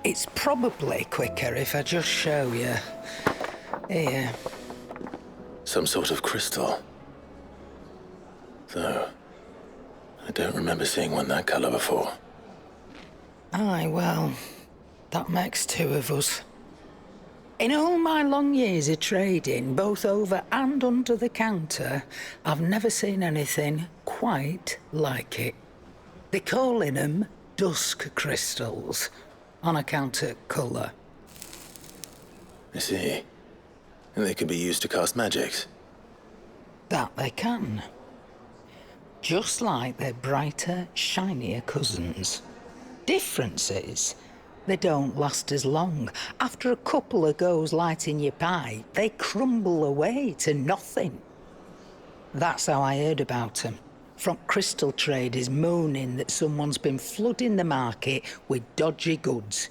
It's probably quicker if I just show you. Here. Some sort of crystal. Though, I don't remember seeing one that colour before. Aye, well, that makes two of us. In all my long years of trading, both over and under the counter, I've never seen anything quite like it. They're calling them dusk crystals, on account of colour. I see. And they can be used to cast magics. That they can. Just like their brighter, shinier cousins. Difference is, they don't last as long. After a couple of goes lighting your pipe, they crumble away to nothing. That's how I heard about them. From crystal traders moaning that someone's been flooding the market with dodgy goods.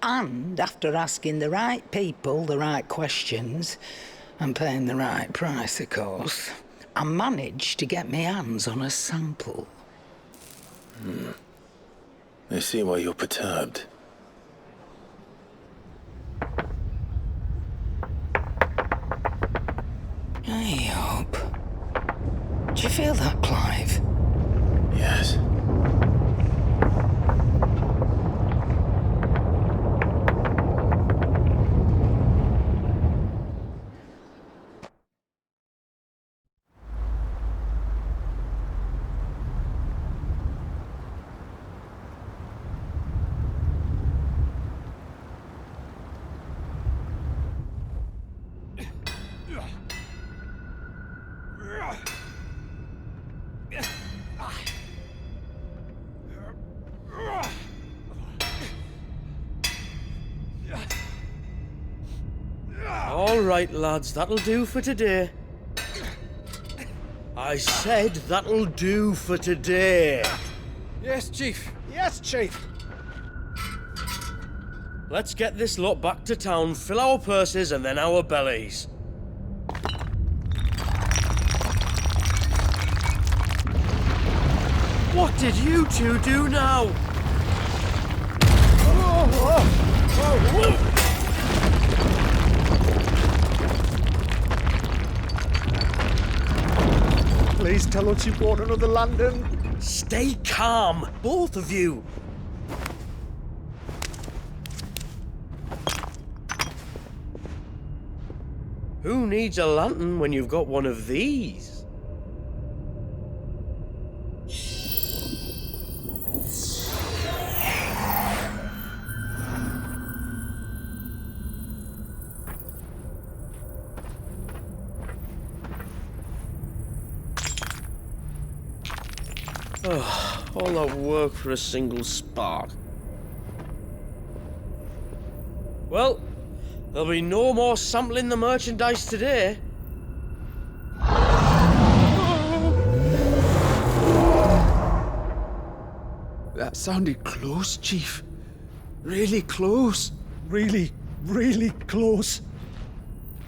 And after asking the right people the right questions, and paying the right price, of course, I managed to get my hands on a sample. I see why you're perturbed. I hope. Do you feel that, Clive? Yes. All right, lads, that'll do for today. I said that'll do for today. Yes, Chief. Yes, Chief. Let's get this lot back to town, fill our purses and then our bellies. What did you two do now? Please tell us you bought another lantern. Stay calm, both of you. Who needs a lantern when you've got one of these? Oh, all that work for a single spark. Well, there'll be no more sampling the merchandise today. That sounded close, Chief. Really close. Really, really close.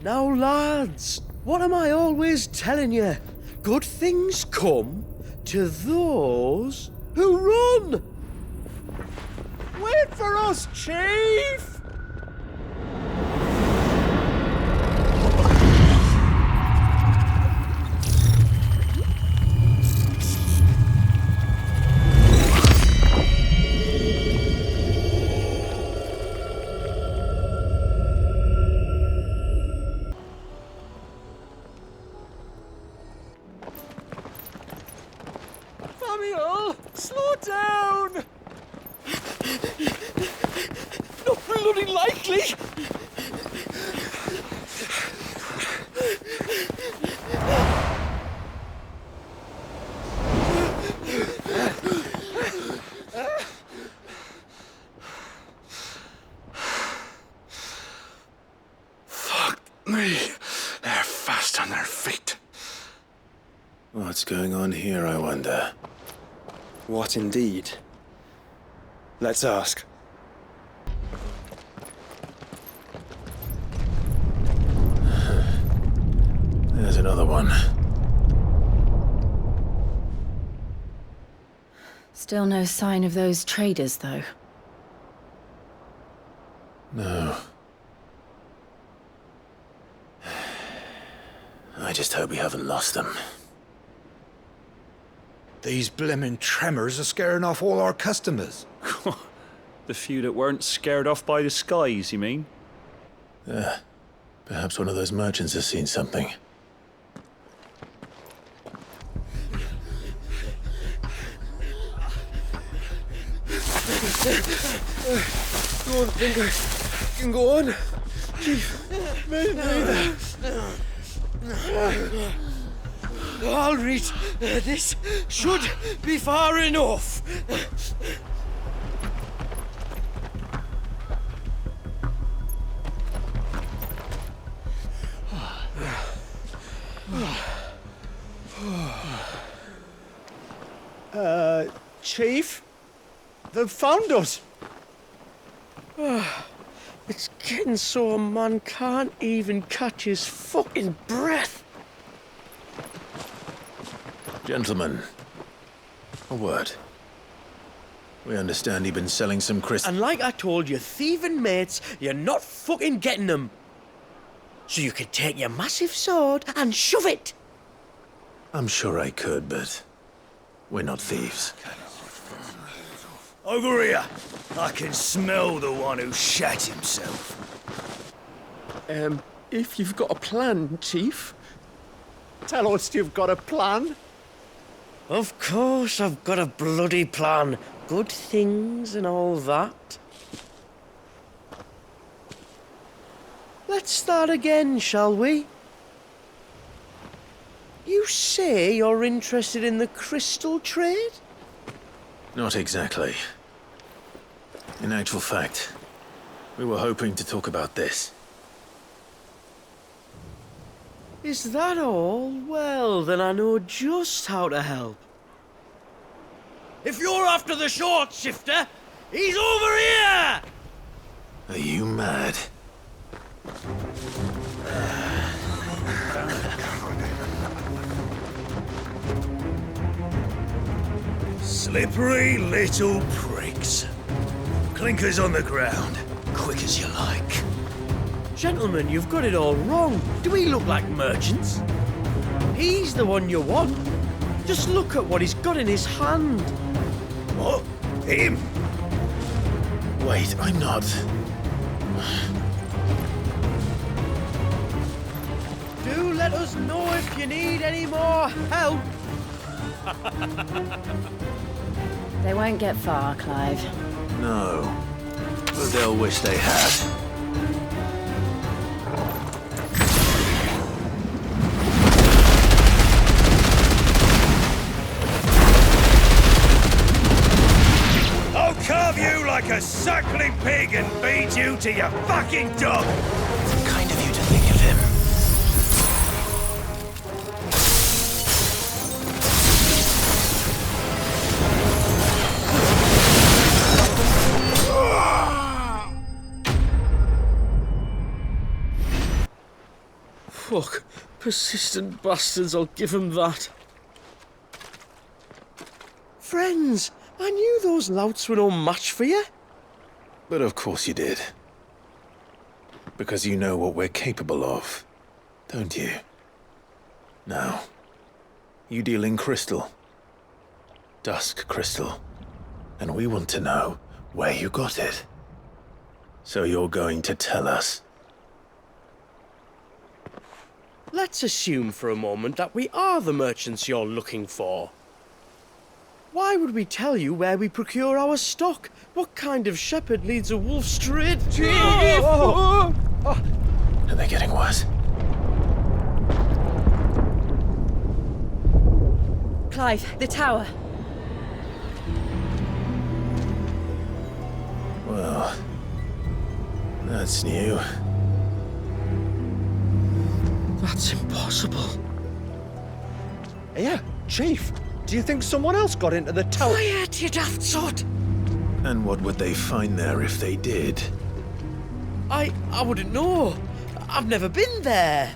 Now, lads, what am I always telling you? Good things come to those who run! Wait for us, Chief! Samuel, slow down! Not bloody likely! Fuck me. They're fast on their feet. What's going on here, I wonder? What indeed? Let's ask. There's another one. Still no sign of those traders, though. No. I just hope we haven't lost them. These blimmin' tremors are scaring off all our customers. The few that weren't scared off by the skies, you mean? Perhaps one of those merchants has seen something. Go on, Finger. You can go on. Chief, me neither. All right, this should be far enough. Chief? They've found us. It's getting so a man can't even catch his fucking breath. Gentlemen, a word. We understand you've been selling some crystal. And like I told your thieving mates, you're not fucking getting them. So you could take your massive sword and shove it. I'm sure I could, but we're not thieves. Over here. I can smell the one who shat himself. If you've got a plan, Chief, tell us you've got a plan. Of course I've got a bloody plan. Good things and all that. Let's start again, shall we? You say you're interested in the crystal trade? Not exactly. In actual fact, we were hoping to talk about this. Is that all? Well, then I know just how to help. If you're after the short shifter, he's over here! Are you mad? Slippery little pricks. Clinkers on the ground, quick as you like. Gentlemen, you've got it all wrong. Do we look like merchants? He's the one you want. Just look at what he's got in his hand. What? Him? Wait, I'm not. Do let us know if you need any more help. They won't get far, Clive. No. But they'll wish they had. I'll carve you like a suckling pig and feed you to your fucking dog! Kind of you to think of him. Fuck. Persistent bastards, I'll give him that. Friends, I knew those louts were no match for you. But of course you did. Because you know what we're capable of, don't you? Now, you deal in crystal. Dusk crystal. And we want to know where you got it. So you're going to tell us. Let's assume for a moment that we are the merchants you're looking for. Why would we tell you where we procure our stock? What kind of shepherd leads a wolf straight to... Are they getting worse? Clive, the tower. Well, that's new. That's impossible. Yeah, Chief, do you think someone else got into the tower? Quiet, you daft sot! And what would they find there if they did? I wouldn't know. I've never been there.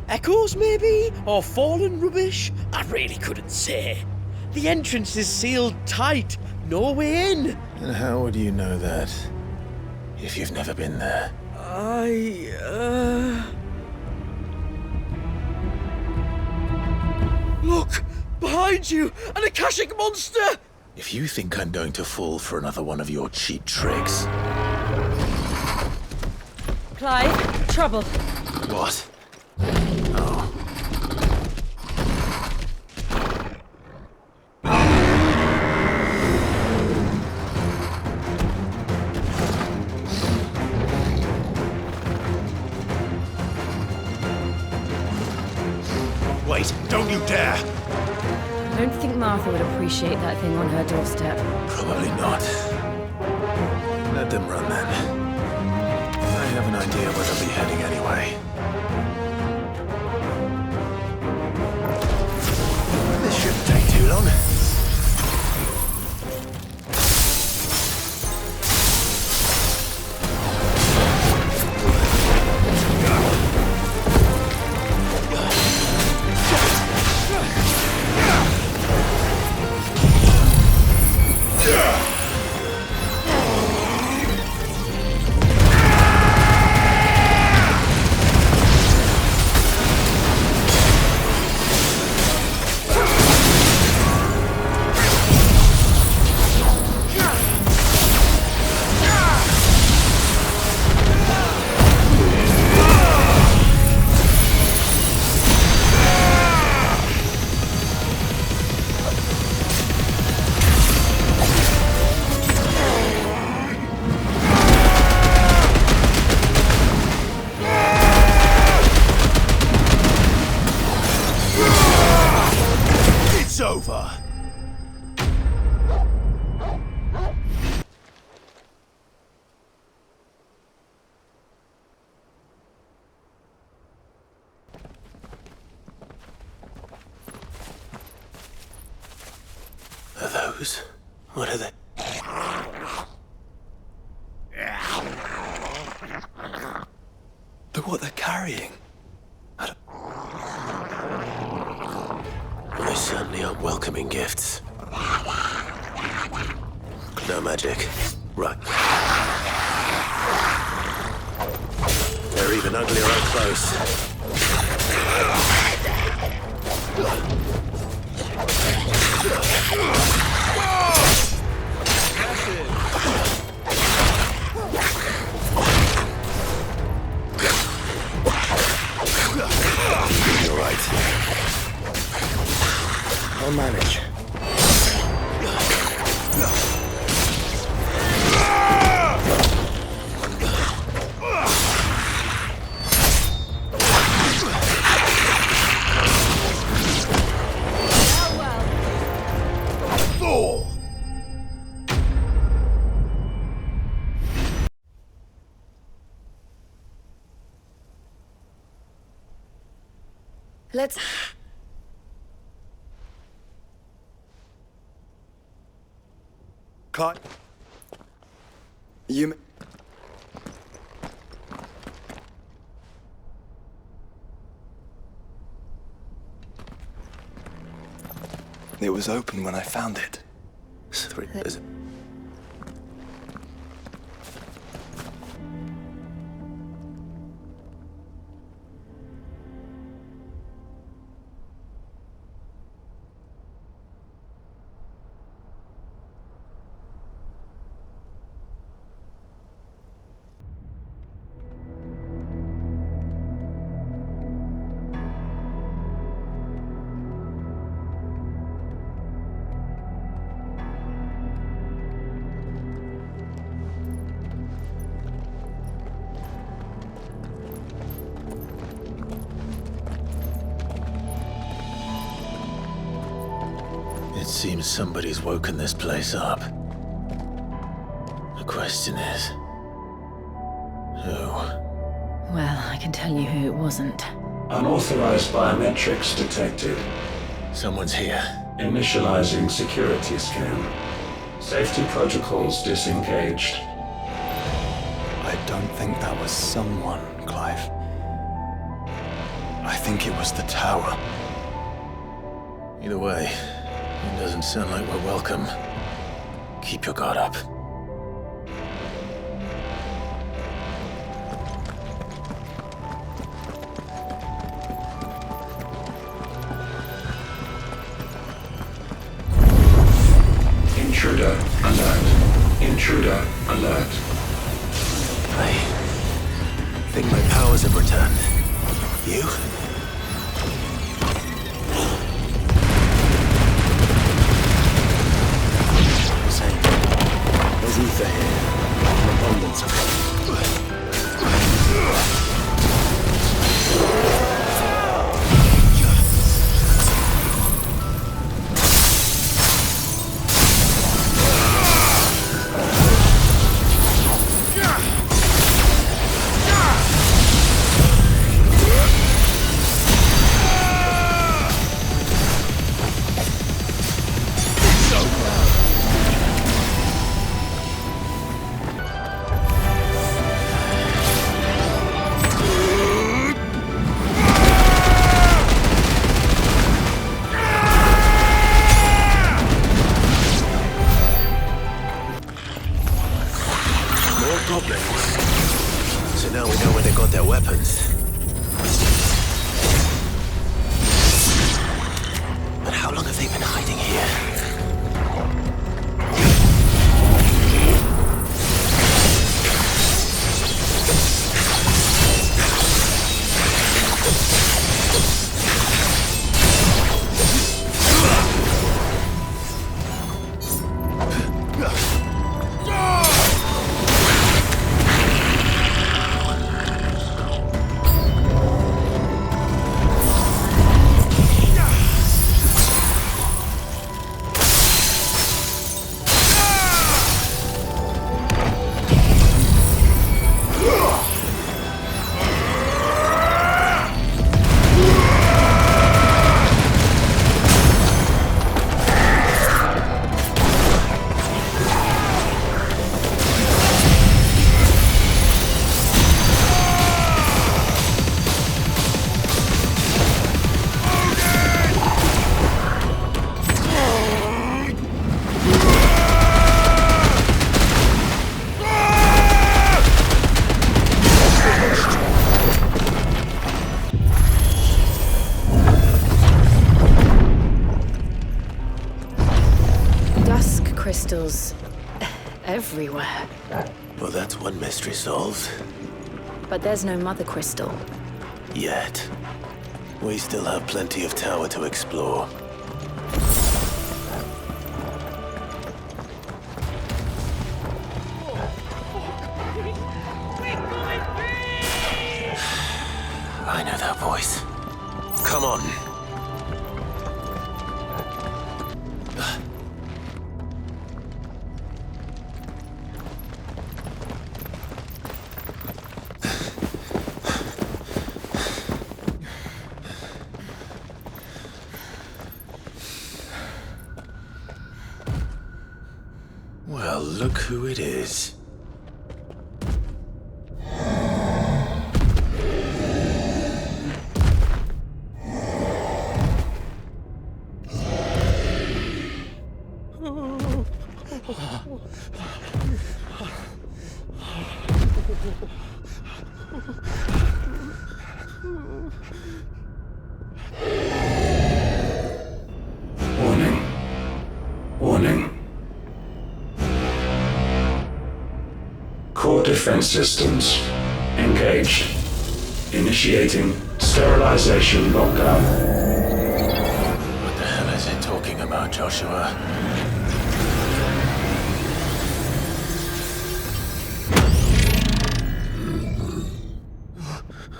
Echoes, maybe? Or fallen rubbish? I really couldn't say. The entrance is sealed tight. No way in. And how would you know that? if you've never been there. Look! Behind you! An Akashic monster! If you think I'm going to fall for another one of your cheap tricks... Clive, trouble. What? Oh. Wait, don't you dare! I don't think Martha would appreciate that thing on her doorstep. Probably not. Let them run then. I have an idea where they'll be heading anyway. This shouldn't take too long. It's over! Are those? What are they? Look what they're carrying. Well, they certainly aren't welcoming gifts. No magic. Right. They're even uglier up close. You're right. I'll manage. Thor! Let's... Clive. You... It was open when I found it. Is it? It seems somebody's woken this place up. The question is... who? Well, I can tell you who it wasn't. Unauthorized biometrics detected. Someone's here. Initializing security scan. Safety protocols disengaged. I don't think that was someone, Clive. I think it was the tower. Either way, it doesn't sound like we're welcome. Keep your guard up. Intruder alert. I think my powers have returned. You? Same. There's ether here. An abundance of it. So now we know where they got their weapons. But how long have they been hiding here? Crystals everywhere. Well, that's one mystery solved. But there's no mother crystal. Yet. We still have plenty of tower to explore. I know that voice. Come on. Well, look who it is. Warning. Warning. Core defense systems engaged. Initiating sterilization lockdown. What the hell is it talking about, Joshua?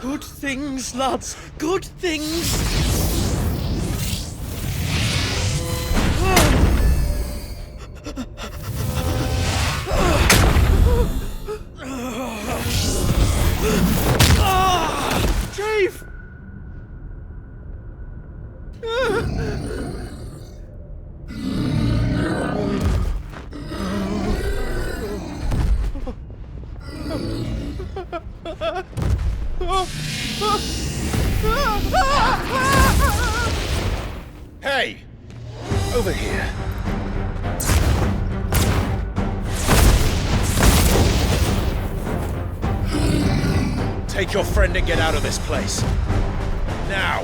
Good things, lads. Good things. Chief! Hey! Over here. Take your friend and get out of this place. Now!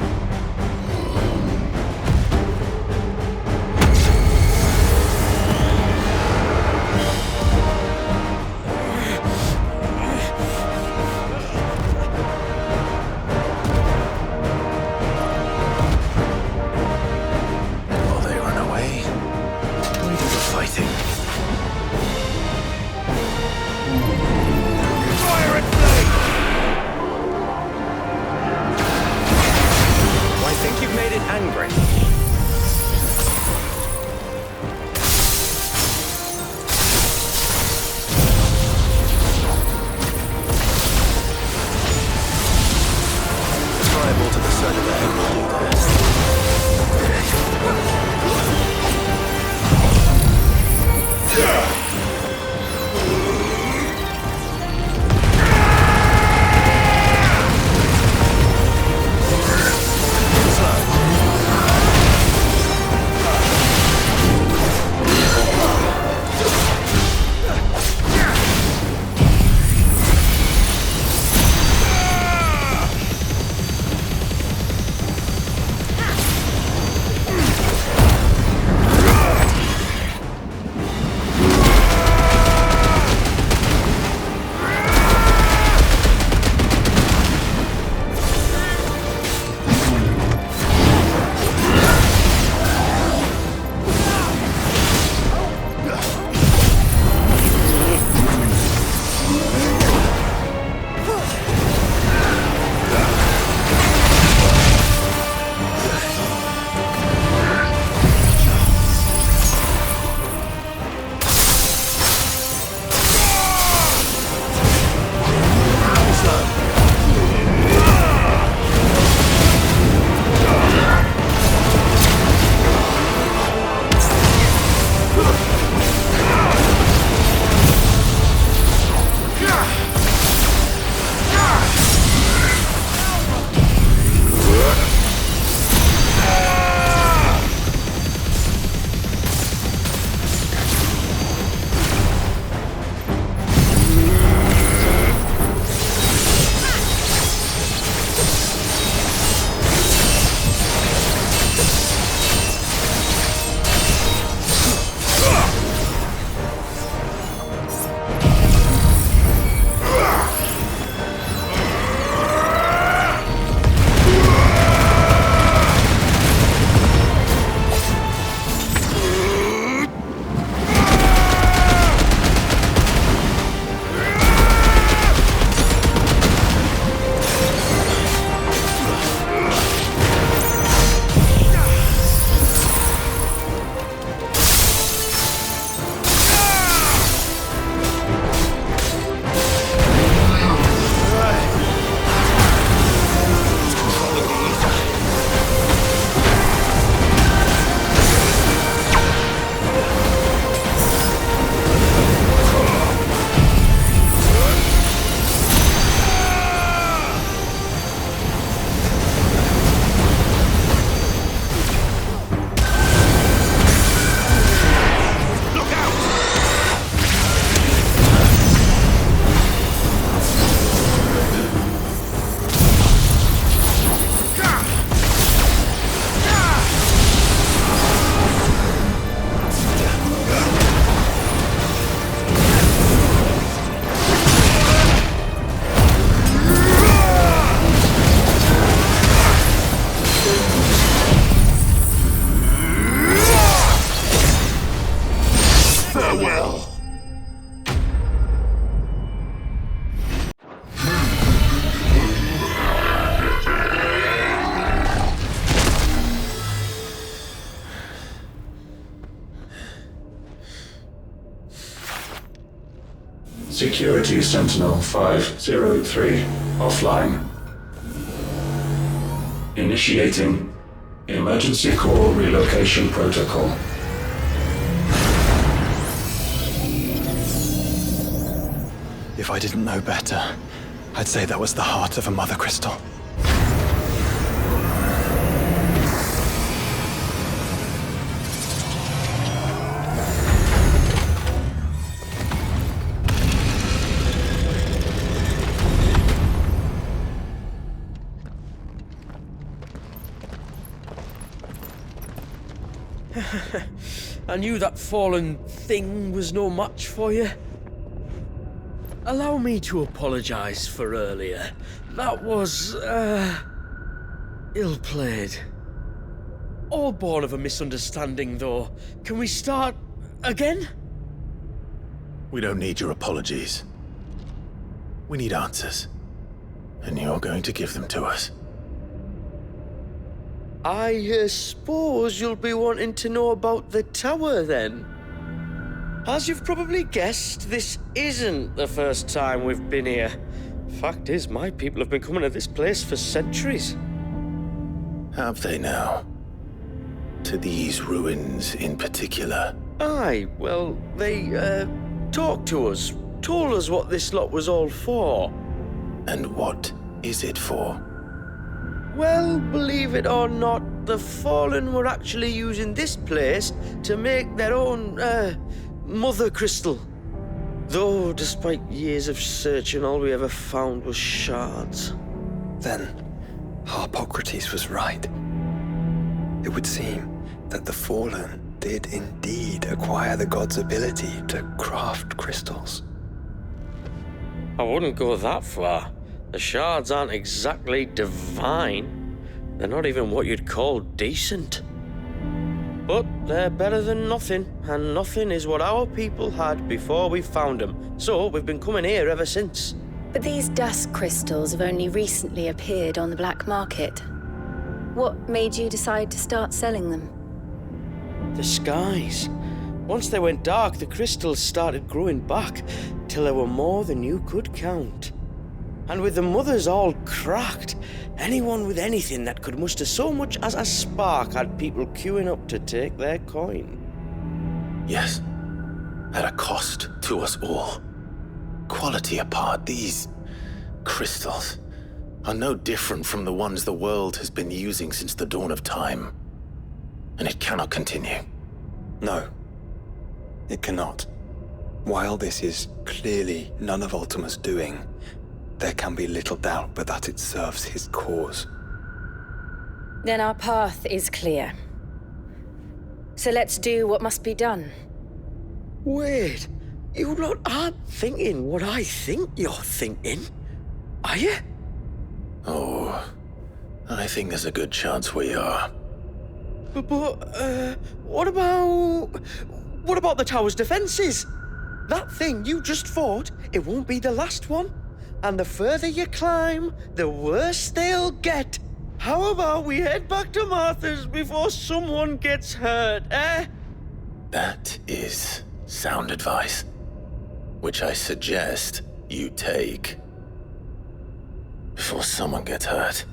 Security Sentinel 503 offline. Initiating emergency core relocation protocol. If I didn't know better, I'd say that was the heart of a mother crystal. I knew that fallen thing was no match for you. Allow me to apologize for earlier. That was, ill-played. All born of a misunderstanding, though. Can we start again? We don't need your apologies. We need answers. And you're going to give them to us. I suppose you'll be wanting to know about the tower, then. As you've probably guessed, this isn't the first time we've been here. Fact is, my people have been coming to this place for centuries. Have they now? To these ruins in particular? Aye, well, they, talked to us, told us what this lot was all for. And what is it for? Well, believe it or not, the Fallen were actually using this place to make their own, mother crystal. Though, despite years of searching, all we ever found was shards. Then, Harpocrates was right. It would seem that the Fallen did indeed acquire the god's ability to craft crystals. I wouldn't go that far. The shards aren't exactly divine. They're not even what you'd call decent. But they're better than nothing, and nothing is what our people had before we found them. So we've been coming here ever since. But these dusk crystals have only recently appeared on the black market. What made you decide to start selling them? The skies. Once they went dark, the crystals started growing back, till there were more than you could count. And with the mothers all cracked, anyone with anything that could muster so much as a spark had people queuing up to take their coin. Yes. At a cost to us all. Quality apart, these crystals are no different from the ones the world has been using since the dawn of time. And it cannot continue. No, it cannot. While this is clearly none of Ultima's doing, there can be little doubt but that it serves his cause. Then our path is clear. So let's do what must be done. Wait, you lot aren't thinking what I think you're thinking, are you? Oh, I think there's a good chance we are. But what about the tower's defenses? That thing you just fought, it won't be the last one. And the further you climb, the worse they'll get. How about we head back to Martha's before someone gets hurt, eh? That is sound advice, which I suggest you take before someone gets hurt.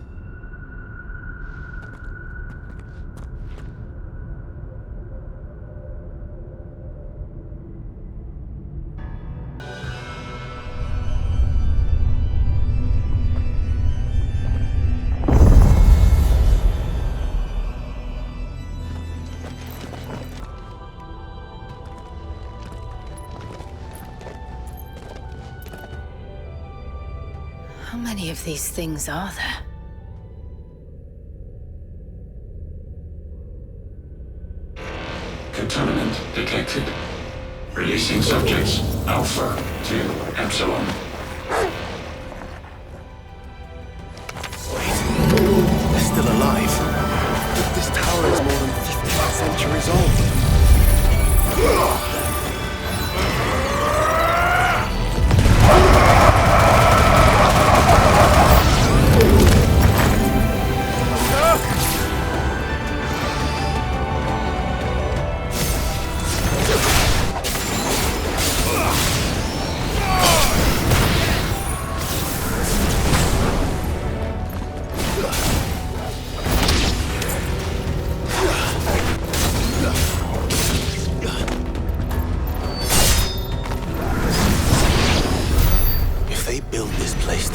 How many of these things are there? Contaminant detected. Releasing subjects Alpha to Epsilon. They're still alive. This tower is more than 50 centuries old.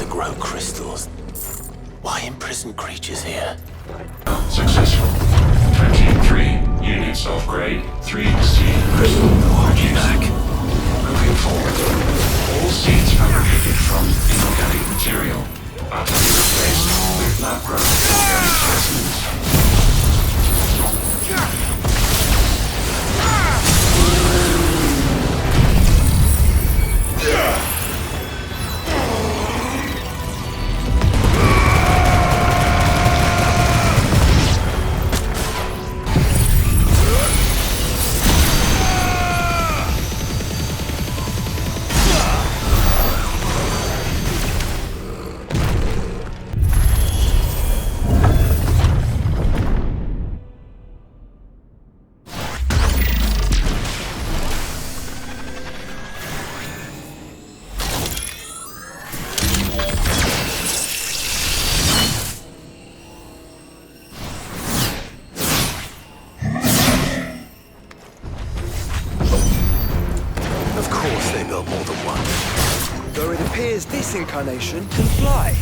grow crystals. Why imprison creatures here? Successful. 23 units of grade 3C crystal produced. Moving forward. All seeds fabricated from inorganic material are to be replaced with lab-grown organic specimens. Though it appears this incarnation can fly.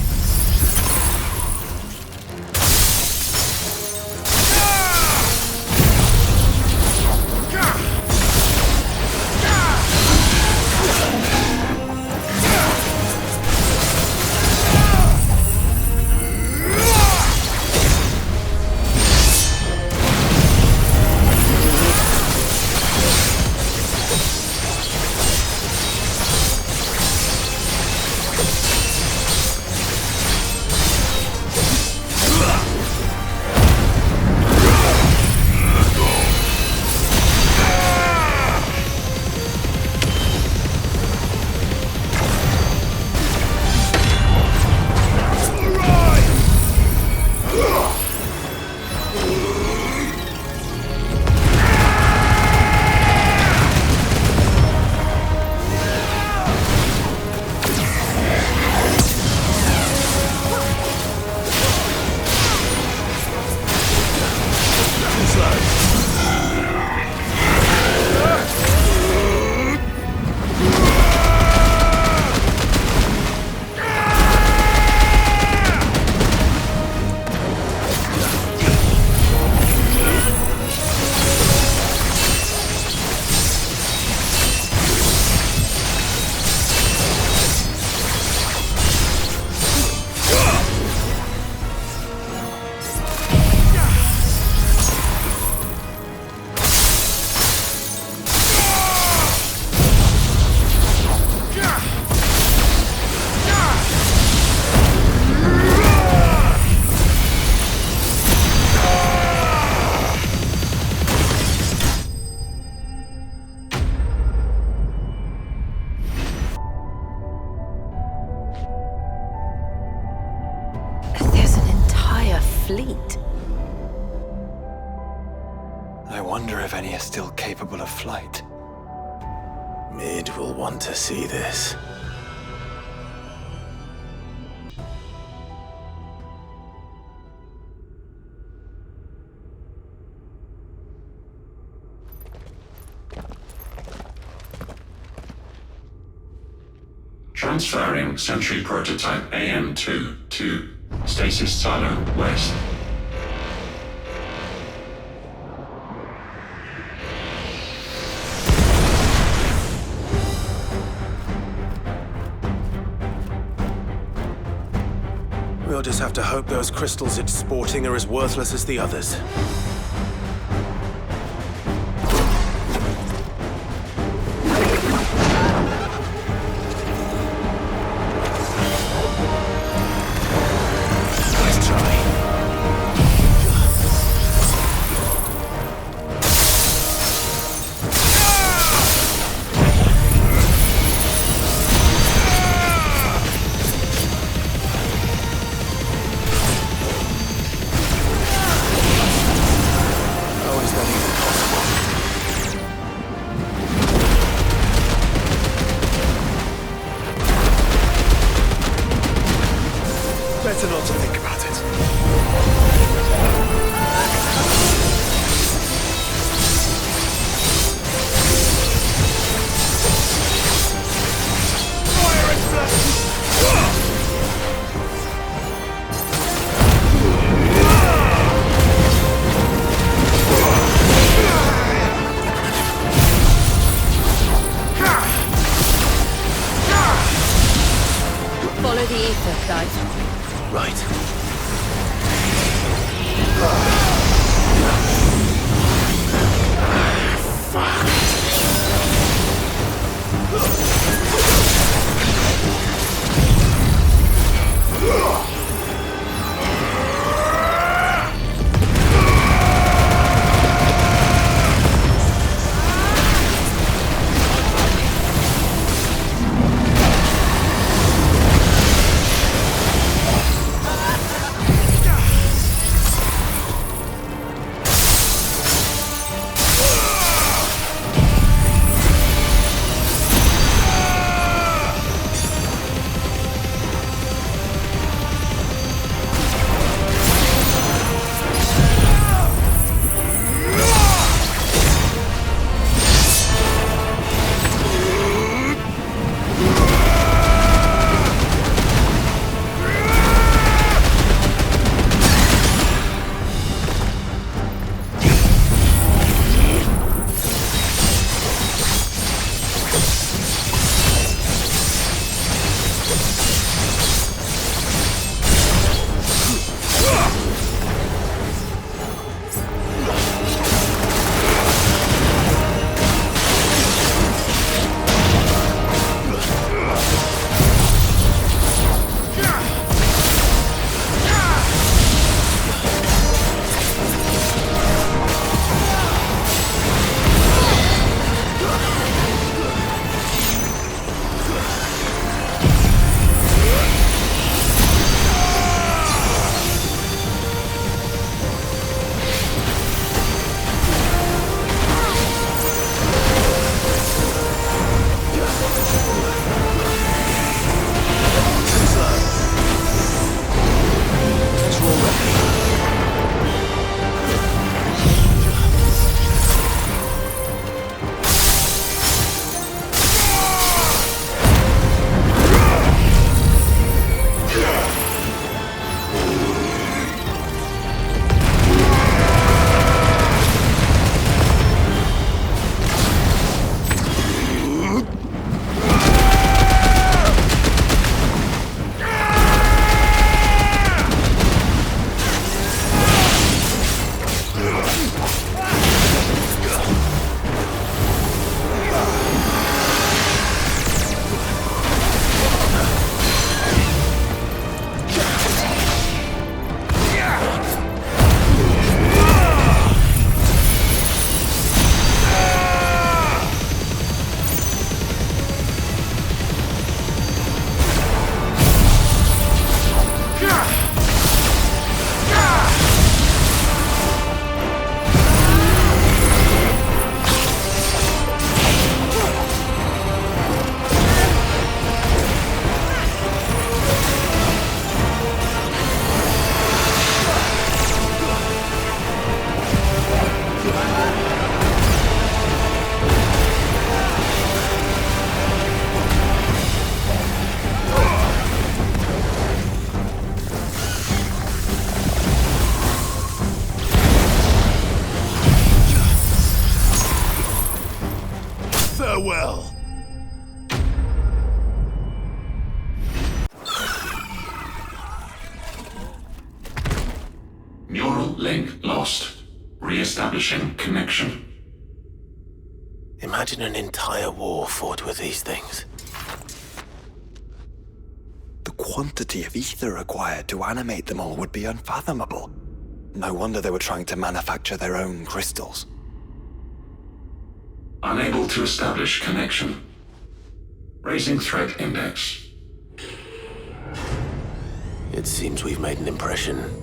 Fleet. I wonder if any are still capable of flight. Mid will want to see this. Transferring Sentry Prototype AM2 to Stasis Silo West. We'll just have to hope those crystals it's sporting are as worthless as the others. Better not to think about it. Fire and blast! Follow the ether, Clive. Right. Farewell. Neural link lost. Re-establishing connection. Imagine an entire war fought with these things. The quantity of ether required to animate them all would be unfathomable. No wonder they were trying to manufacture their own crystals. Unable to establish connection. Raising threat index. It seems we've made an impression.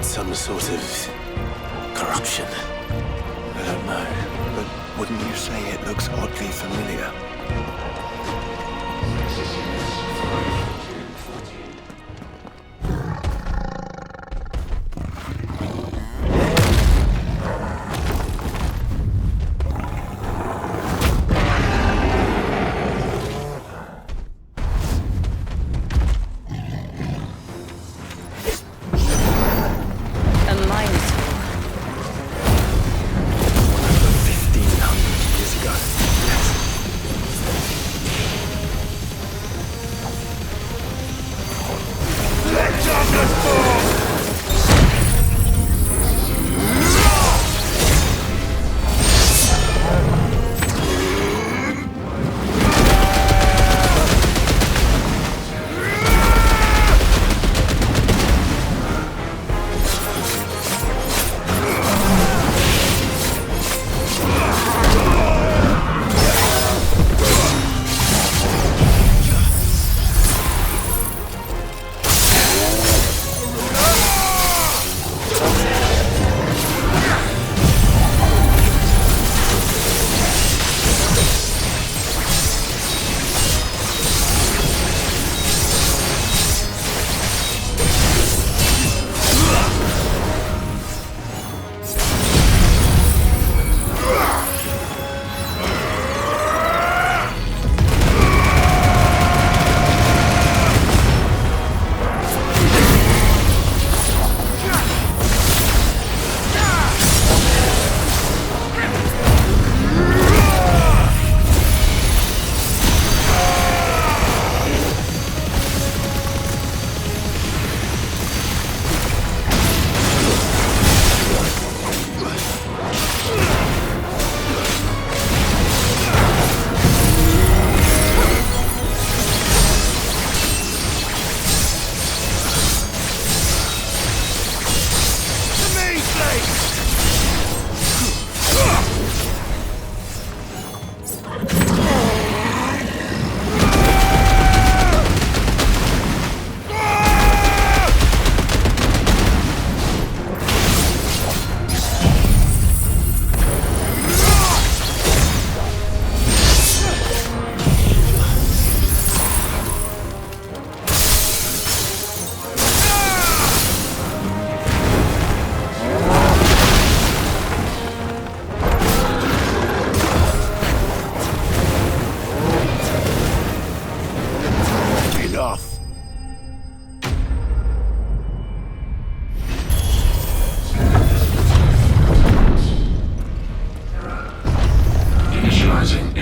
Some sort of corruption. I don't know, but wouldn't you say it looks oddly familiar?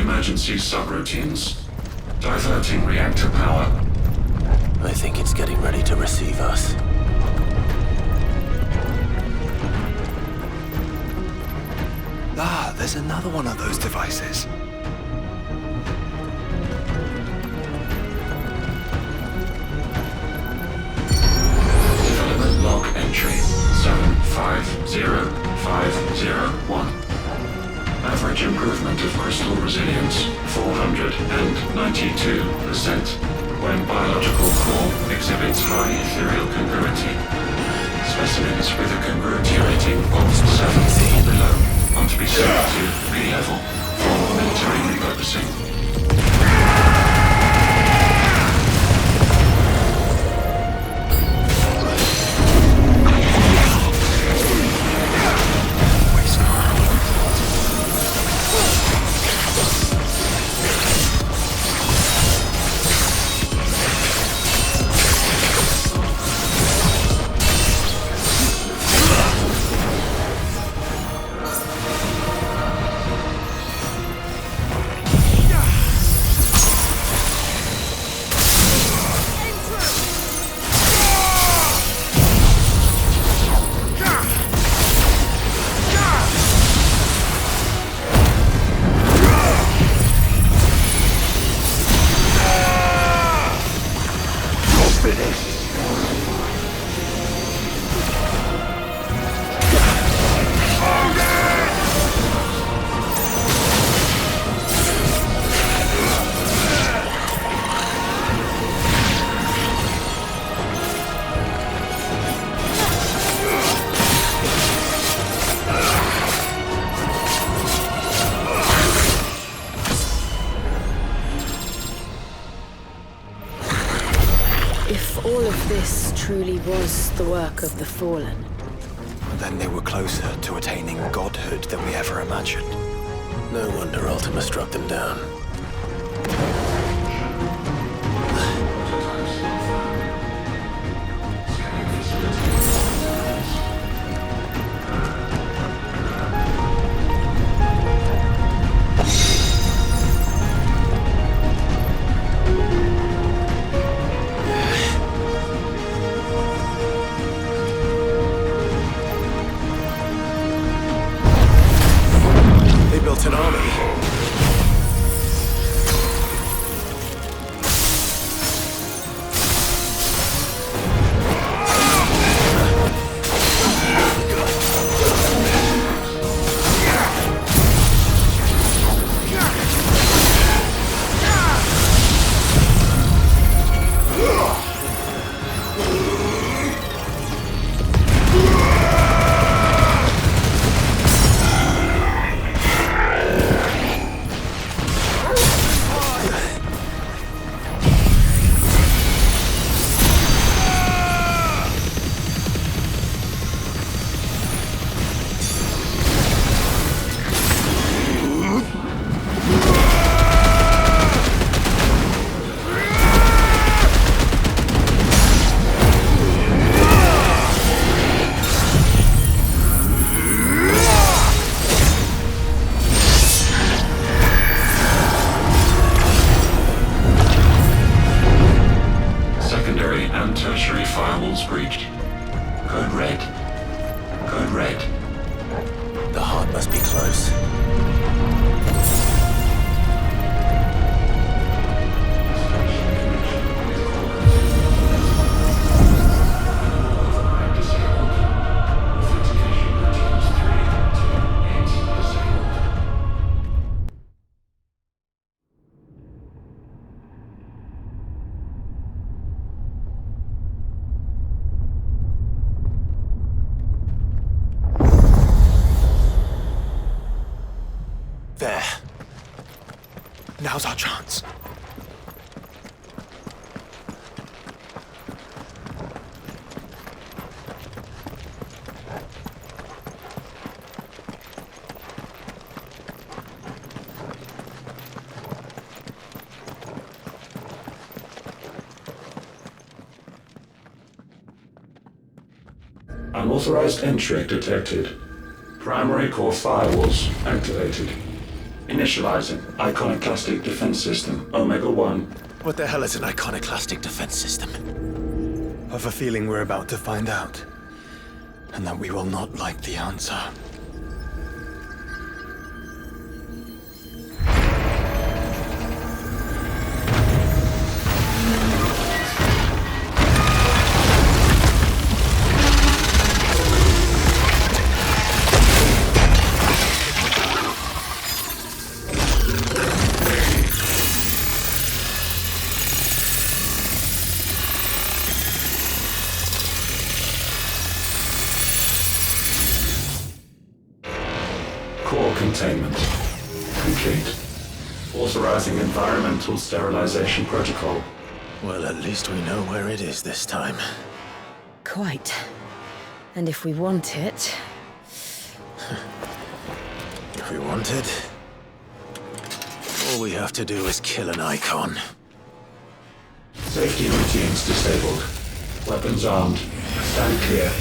emergency subroutines. Diverting reactor power. I think it's getting ready to receive us. Ah, there's another one of those devices. Development log entry 750501. Average improvement of crystal resilience 492%. When biological core exhibits high ethereal congruity. Specimens with a congruity rating of 7 or below are to be sent to B-level for military repurposing. All of this truly was the work of the Fallen. Then they were closer to attaining godhood than we ever imagined. No wonder Ultima struck them down. An army. There. Now's our chance. Unauthorized entry detected. Primary core firewalls activated. Initializing Iconoclastic Defense System, Omega-1. What the hell is an iconoclastic defense system? I've a feeling we're about to find out. And that we will not like the answer. Core containment complete. Authorizing environmental sterilization protocol. Well, at least we know where it is this time. Quite. And if we want it... If we want it, all we have to do is kill an icon. Safety routines disabled. Weapons armed. Stand clear.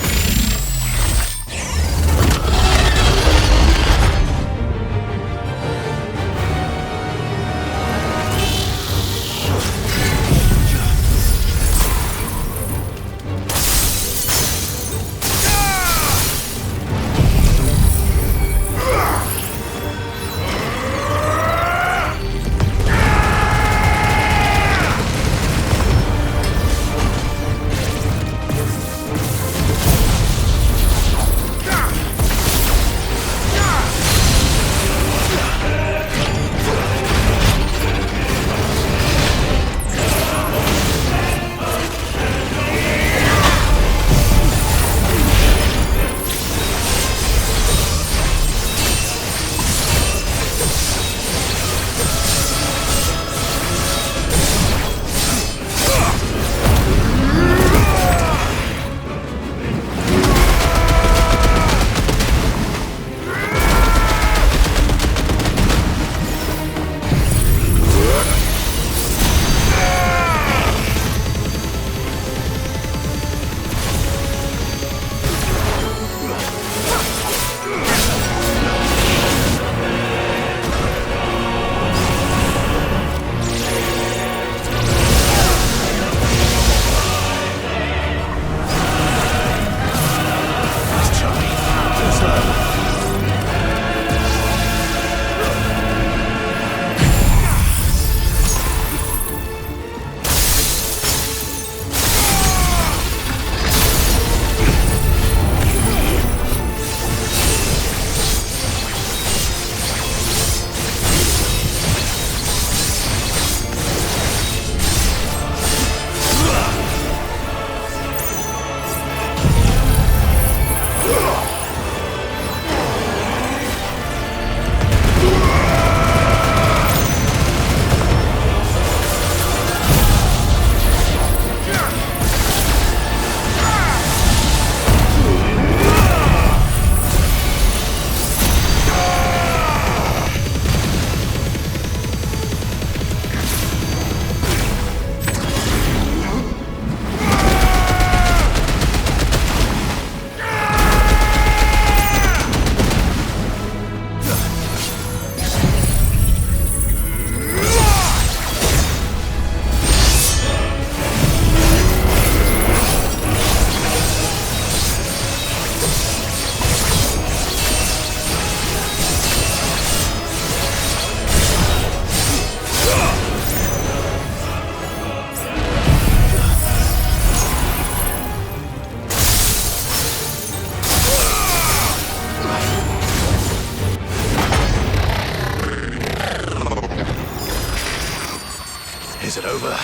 Is it over?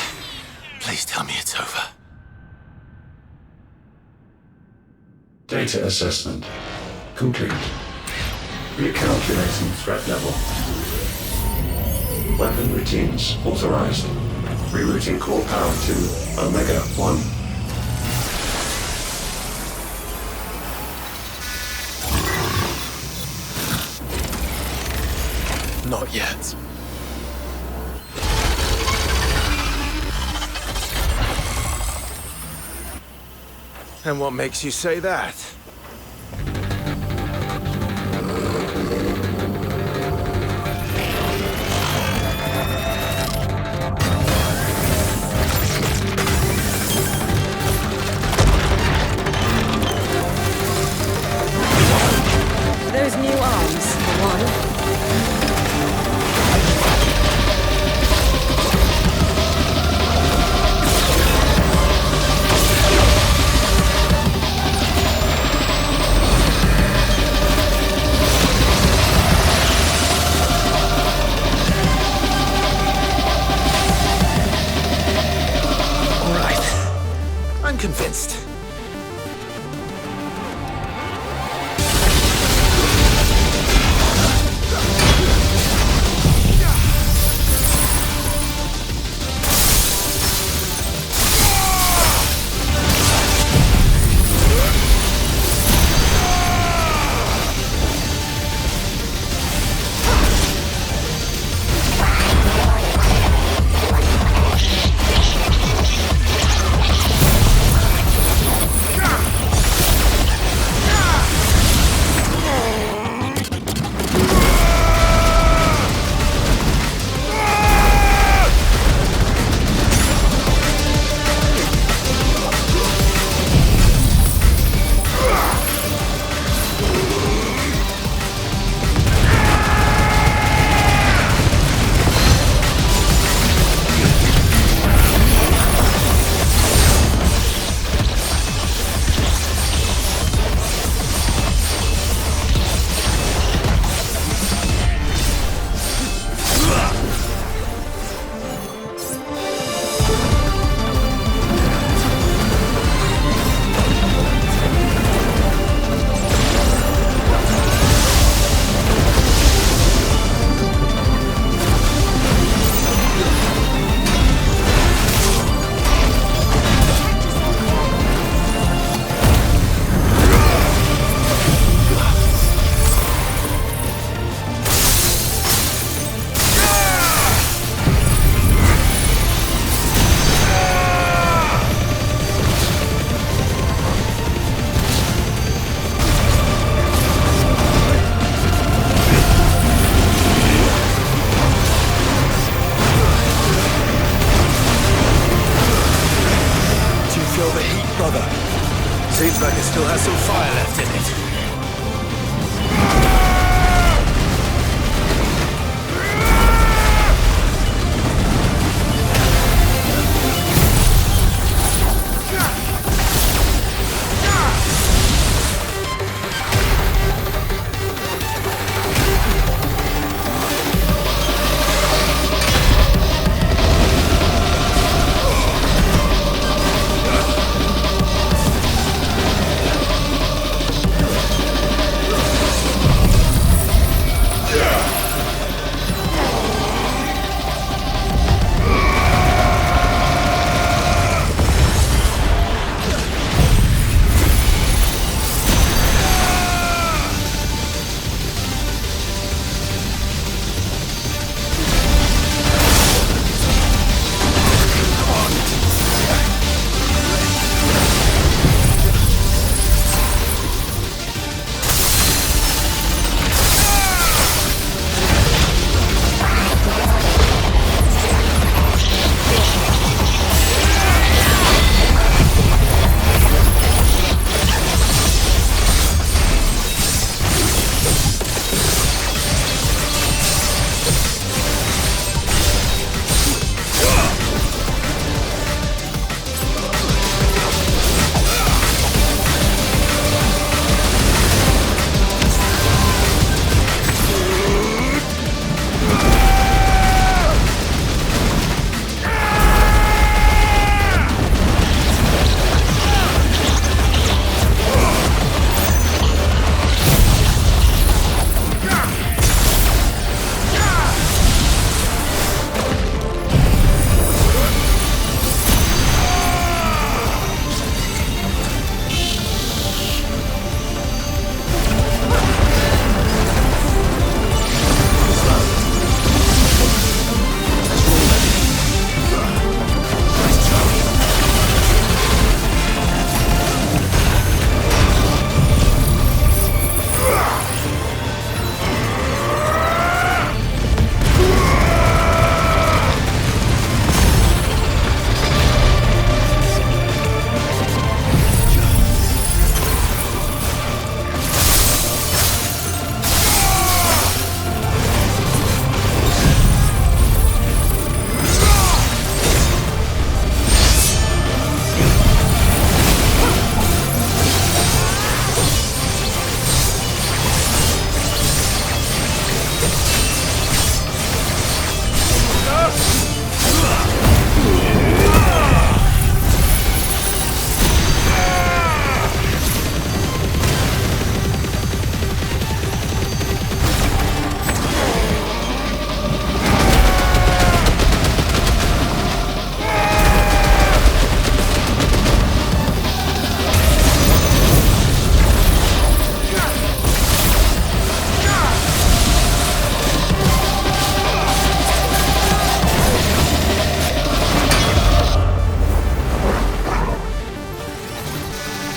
Please tell me it's over. Data assessment complete. Recalculating threat level. Weapon routines authorized. Rerouting core power to Omega-1. Not yet. And what makes you say that? Still has some fire left in it.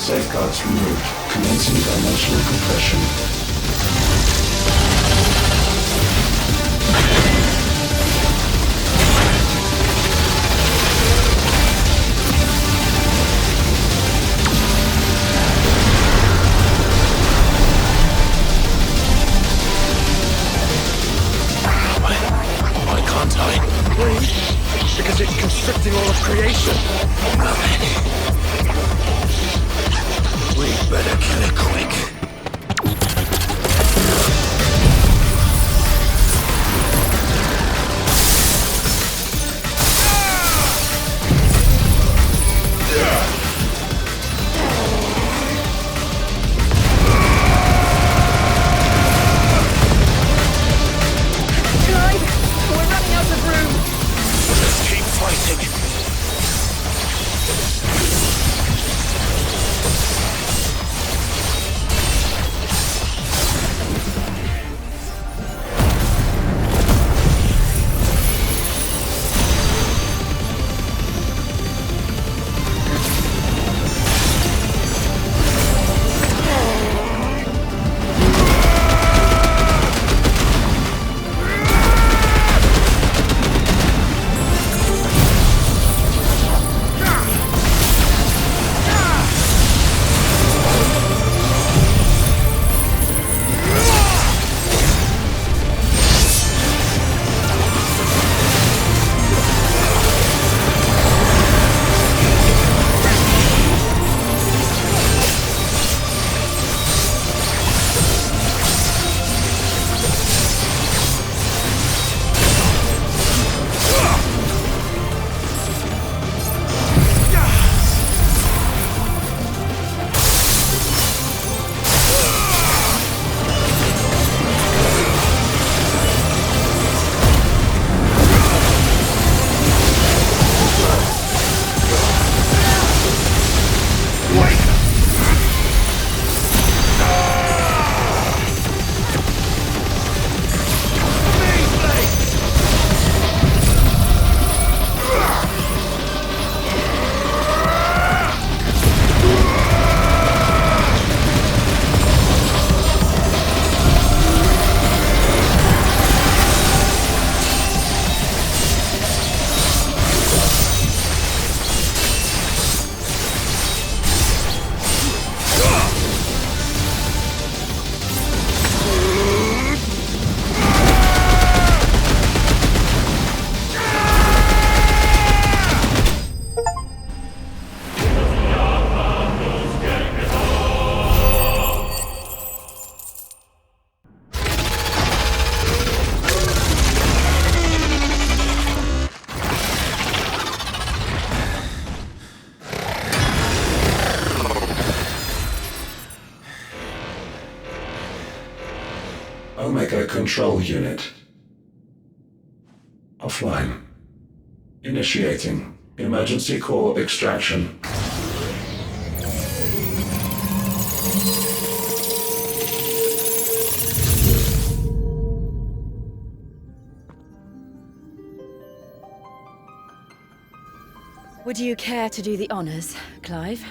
Safeguards removed. Commencing dimensional compression. Why can't I? Breathe, because it's constricting all of creation. We better kill it quick. Clive, we're running out of room. Just keep fighting. control unit. Offline. Initiating emergency core extraction. Would you care to do the honors, Clive?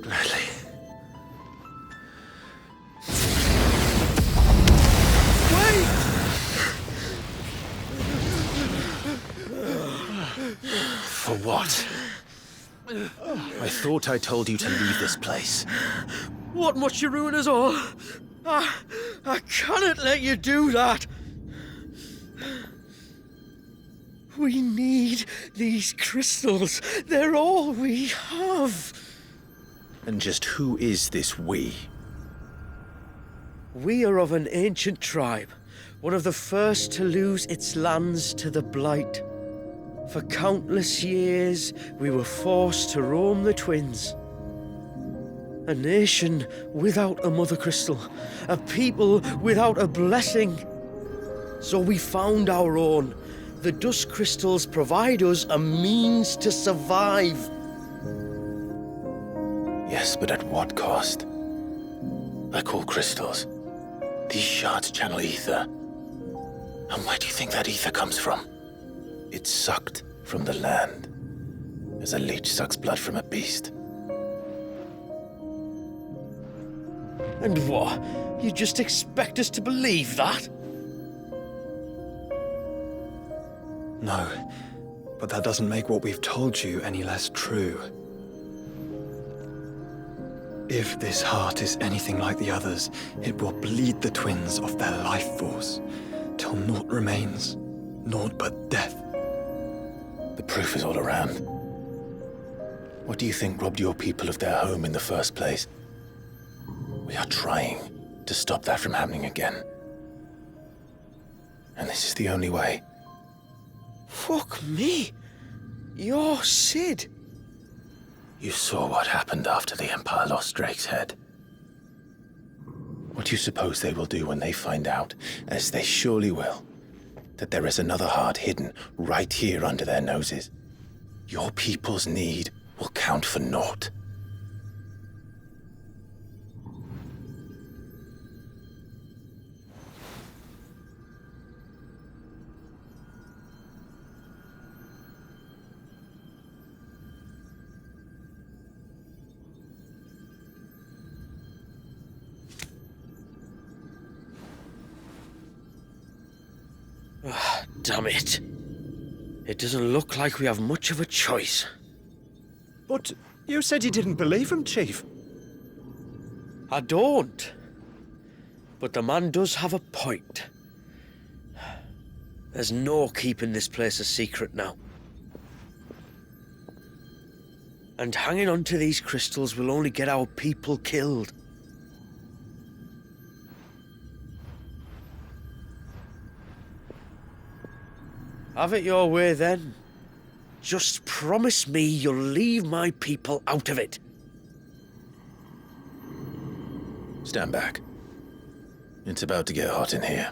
Gladly. For what? I thought I told you to leave this place. What must you ruin us all? I cannot let you do that. We need these crystals. They're all we have. And just who is this we? We are of an ancient tribe, one of the first to lose its lands to the Blight. For countless years, we were forced to roam the Twins. A nation without a mother crystal, a people without a blessing. So we found our own. The dust crystals provide us a means to survive. Yes, but at what cost? Like all crystals, these shards channel ether. And where do you think that ether comes from? It's sucked from the land, as a leech sucks blood from a beast. And what? You just expect us to believe that? No, but that doesn't make what we've told you any less true. If this heart is anything like the others, it will bleed the twins of their life force, till naught remains, naught but death. The proof is all around. What do you think robbed your people of their home in the first place? We are trying to stop that from happening again. And this is the only way. Fuck me. You're Sid. You saw what happened after the Empire lost Drake's head. What do you suppose they will do when they find out, as they surely will, that there is another heart hidden right here under their noses? Your people's need will count for naught. Damn it. It doesn't look like we have much of a choice. But you said you didn't believe him, Chief. I don't. But the man does have a point. There's no keeping this place a secret now. And hanging on to these crystals will only get our people killed. Have it your way, then. Just promise me you'll leave my people out of it. Stand back. It's about to get hot in here.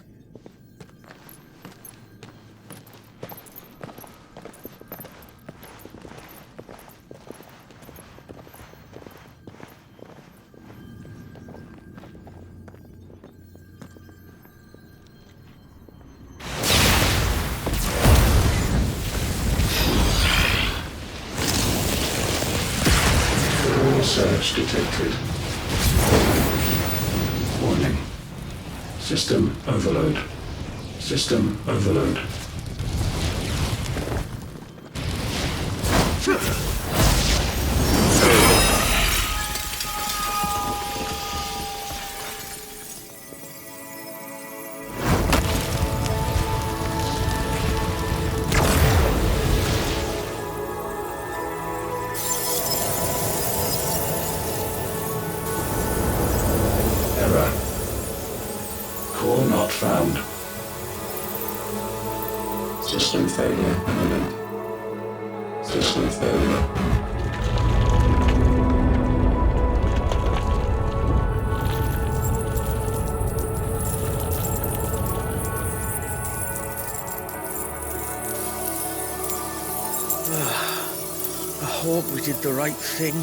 Surge detected. Warning. System overload. System overload. Error. Core not found. System failure imminent. System failure. hope we did the right thing.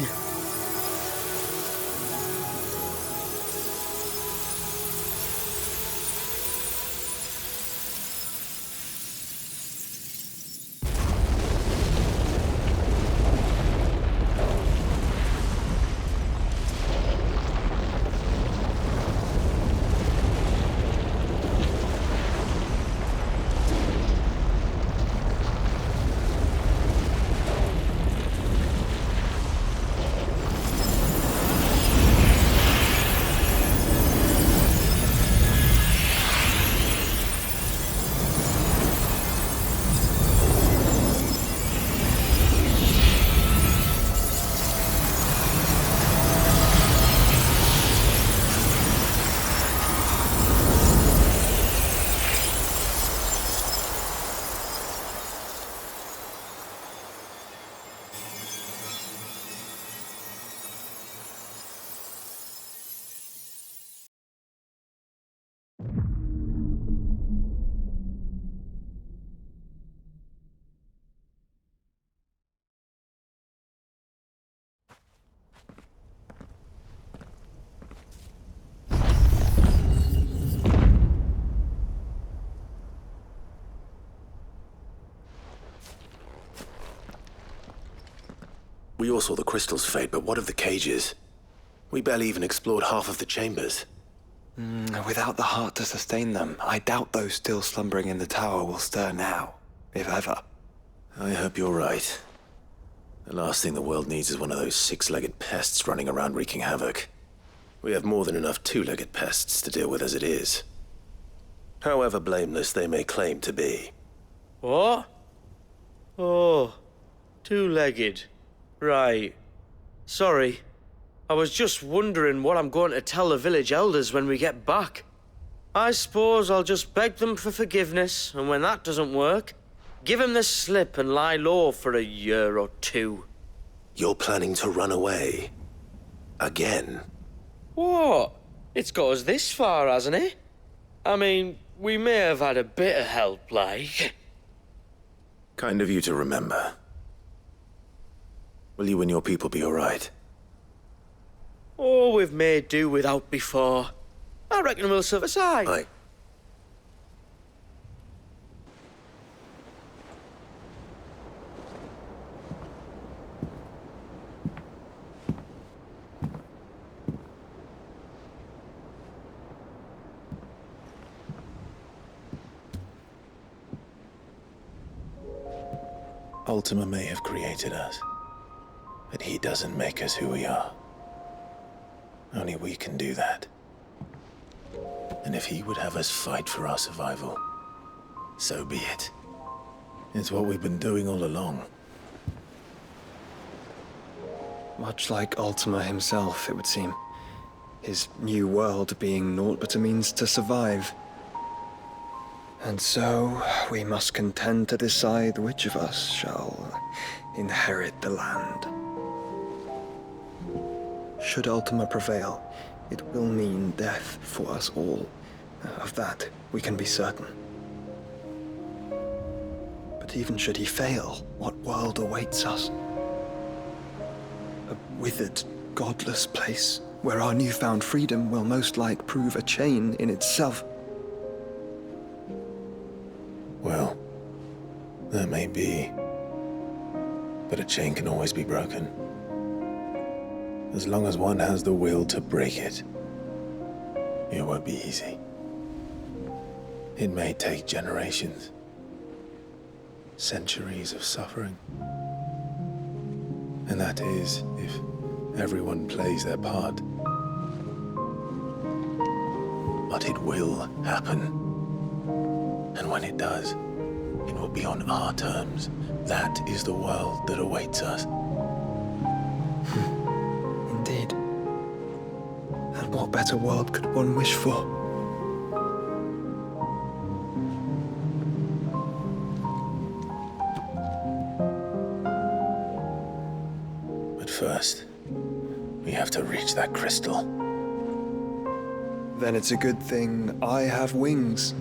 We all saw the crystals fade, but what of the cages? We barely even explored half of the chambers. Without the heart to sustain them, I doubt those still slumbering in the tower will stir now, if ever. I hope you're right. The last thing the world needs is one of those six-legged pests running around wreaking havoc. We have more than enough two-legged pests to deal with as it is. However blameless they may claim to be. What? Oh, two-legged. Right. Sorry. I was just wondering what I'm going to tell the village elders when we get back. I suppose I'll just beg them for forgiveness, and when that doesn't work, give them the slip and lie low for a year or two. You're planning to run away? Again? What? It's got us this far, hasn't it? I mean, we may have had a bit of help, like. Kind of you to remember. Will you and your people be all right? Oh, we've made do without before. I reckon we'll survive. Aye. Ultima may have created us, but he doesn't make us who we are. Only we can do that. And if he would have us fight for our survival, so be it. It's what we've been doing all along. Much like Ultima himself, it would seem. His new world being naught but a means to survive. And so, we must contend to decide which of us shall inherit the land. Should Ultima prevail, it will mean death for us all. Of that, we can be certain. But even should he fail, what world awaits us? A withered, godless place, where our newfound freedom will most like prove a chain in itself. Well, that may be. But a chain can always be broken. As long as one has the will to break it. It won't be easy. It may take generations. Centuries of suffering. And that is, if everyone plays their part. But it will happen. And when it does, it will be on our terms. That is the world that awaits us. Indeed. And what better world could one wish for? But first, we have to reach that crystal. Then it's a good thing I have wings.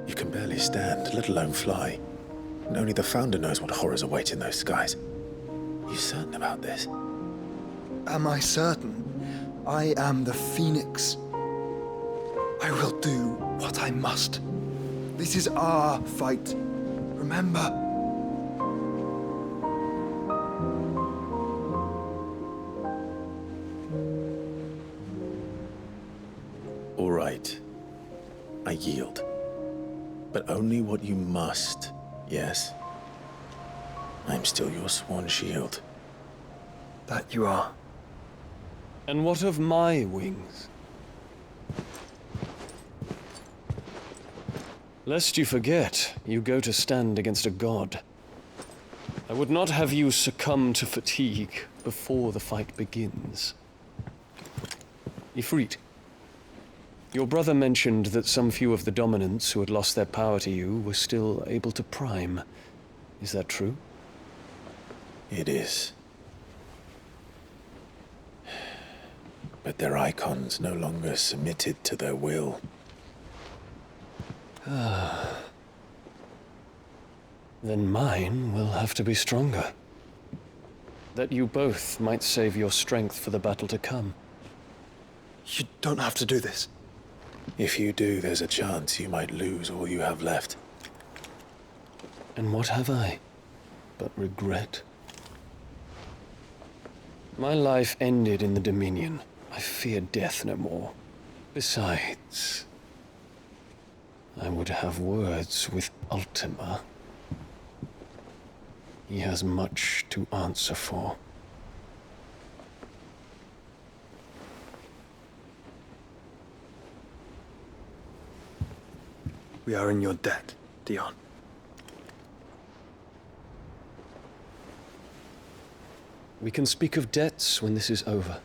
You can barely stand, let alone fly. And only the Founder knows what horrors await in those skies. You certain about this? Am I certain? I am the Phoenix. I will do what I must. This is our fight. Remember? All right. I yield. But only what you must, yes? I'm still your swan shield. That you are. And what of my wings? Lest you forget, you go to stand against a god. I would not have you succumb to fatigue before the fight begins. Ifrit, your brother mentioned that some few of the dominants who had lost their power to you were still able to prime. Is that true? It is. But their icons no longer submitted to their will. Then mine will have to be stronger. That you both might save your strength for the battle to come. You don't have to do this. If you do, there's a chance you might lose all you have left. And what have I but regret? My life ended in the Dominion. I fear death no more. Besides, I would have words with Ultima. He has much to answer for. We are in your debt, Dion. We can speak of debts when this is over.